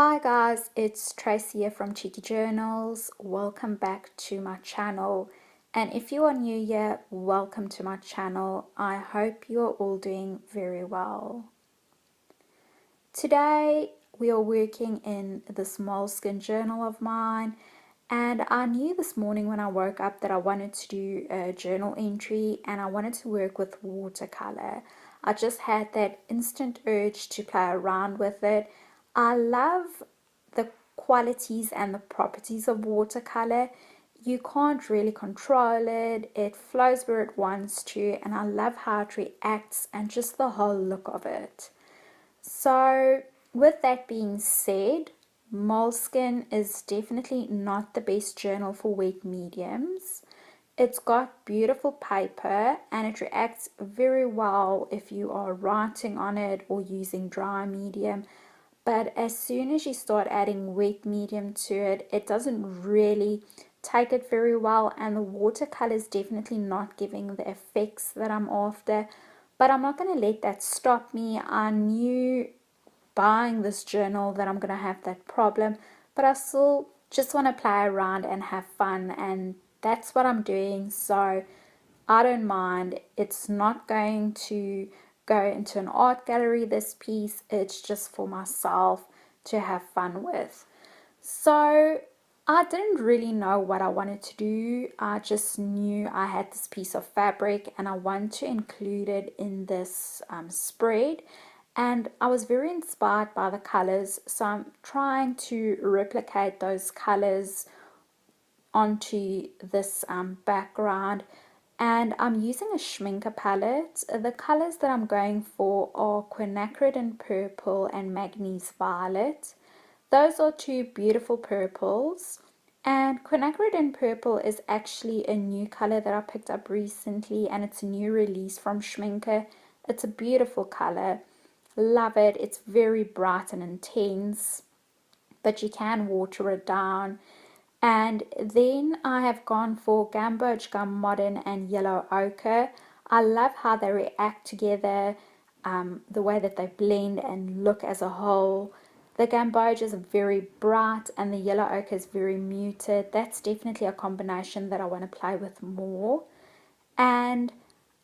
Hi guys, it's Tracy here from Cheeky Journals. Welcome back to my channel. And if you are new here, welcome to my channel. I hope you're all doing very well. Today we are working in this moleskin journal of mine, and I knew this morning when I woke up that I wanted to do a journal entry and I wanted to work with watercolor. I just had that instant urge to play around with it. I love the qualities and the properties of watercolor. You can't really control it. It flows where it wants to, and I love how it reacts and just the whole look of it. So with that being said, moleskin is definitely not the best journal for wet mediums. It's got beautiful paper and it reacts very well if you are writing on it or using dry medium. But as soon as you start adding wet medium to it, it doesn't really take it very well, and the watercolor is definitely not giving the effects that I'm after. But I'm not going to let that stop me. I knew buying this journal that I'm going to have that problem, but I still just want to play around and have fun, and that's what I'm doing. So I don't mind. It's not going to go into an art gallery, this piece. It's just for myself to have fun with. So I didn't really know what I wanted to do. I just knew I had this piece of fabric and I want to include it in this spread. And I was very inspired by the colors, so I'm trying to replicate those colors onto this background. And I'm using a schminker palette. The colors that I'm going for are quinacridone purple and manganese violet. Those are two beautiful purples. And quinacridone purple is actually a new color that I picked up recently, and it's a new release from Schminker. It's a beautiful color. Love it. It's very bright and intense, but you can water it down. And then I have gone for Gamboge Gum Modern and Yellow Ochre. I love how they react together, the way that they blend and look as a whole. The Gamboge is very bright and the Yellow Ochre is very muted. That's definitely a combination that I want to play with more. And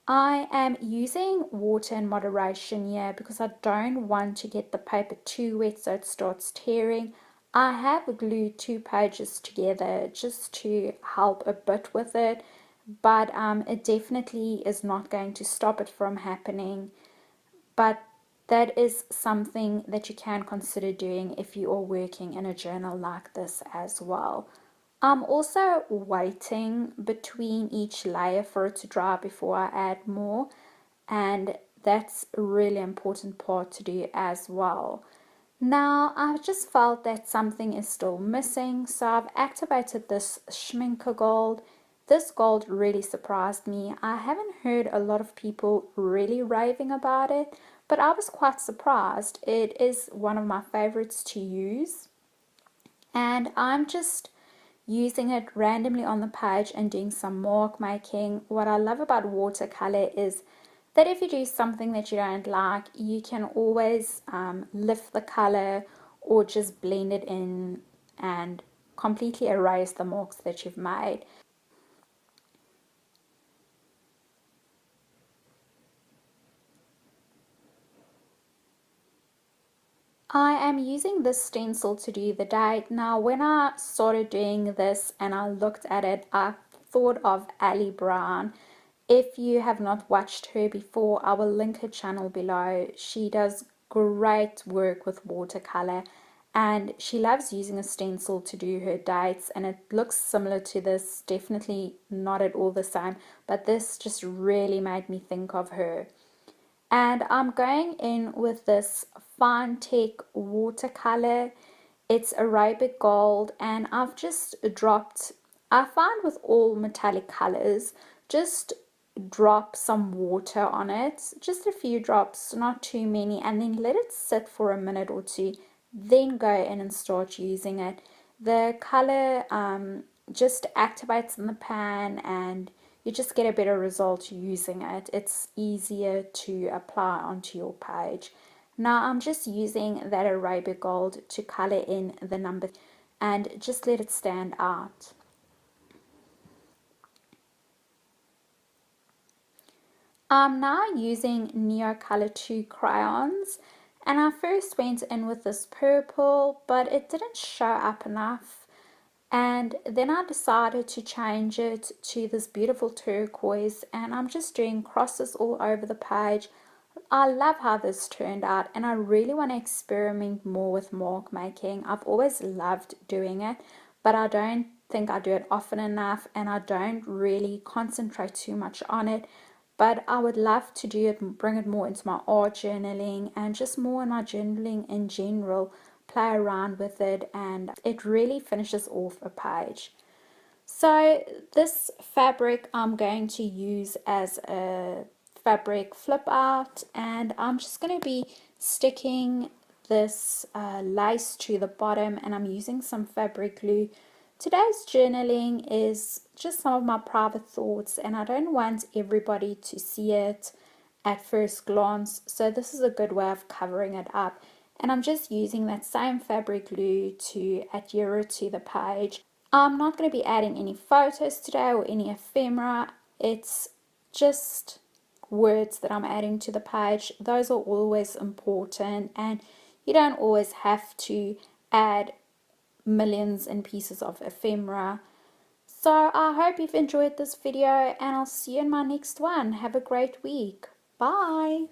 I am using water in moderation here because I don't want to get the paper too wet so it starts tearing. I have glued 2 pages together just to help a bit with it, but it definitely is not going to stop it from happening. But that is something that you can consider doing if you are working in a journal like this as well. I'm also waiting between each layer for it to dry before I add more, and that's a really important part to do as well. Now I've just felt that something is still missing, so I've activated this Schminker Gold. This gold really surprised me. I haven't heard a lot of people really raving about it, but I was quite surprised. It is one of my favorites to use, and I'm just using it randomly on the page and doing some mark making. What I love about watercolor is that if you do something that you don't like, you can always lift the color or just blend it in and completely erase the marks that you've made. I am using this stencil to do the date. Now when I started doing this and I looked at it, I thought of Ali Brown. If you have not watched her before, I will link her channel below. She does great work with watercolor, and she loves using a stencil to do her dates, and it looks similar to this, definitely not at all the same, but this just really made me think of her. And I'm going in with this Fine Tech watercolor. It's Arabic Gold, and I've just dropped, I find with all metallic colors, just drop some water on it, just a few drops, not too many, and then let it sit for a minute or two, then go in and start using it. The color just activates in the pan and you just get a better result using it. It's easier to apply onto your page. Now I'm just using that Arabic gold to color in the number and just let it stand out. I'm now using Neocolor 2 crayons, and I first went in with this purple, but it didn't show up enough, and then I decided to change it to this beautiful turquoise, and I'm just doing crosses all over the page. I love how this turned out, and I really want to experiment more with mark making. I've always loved doing it, but I don't think I do it often enough, and I don't really concentrate too much on it. But I would love to do it, bring it more into my art journaling and just more in my journaling in general, play around with it, and it really finishes off a page. So this fabric I'm going to use as a fabric flip out, and I'm just going to be sticking this lace to the bottom, and I'm using some fabric glue. Today's journaling is just some of my private thoughts, and I don't want everybody to see it at first glance, so this is a good way of covering it up. And I'm just using that same fabric glue to adhere it to the page. I'm not going to be adding any photos today or any ephemera. It's just words that I'm adding to the page. Those are always important, and you don't always have to add millions and pieces of ephemera. So I hope you've enjoyed this video, and I'll see you in my next one. Have a great week. Bye.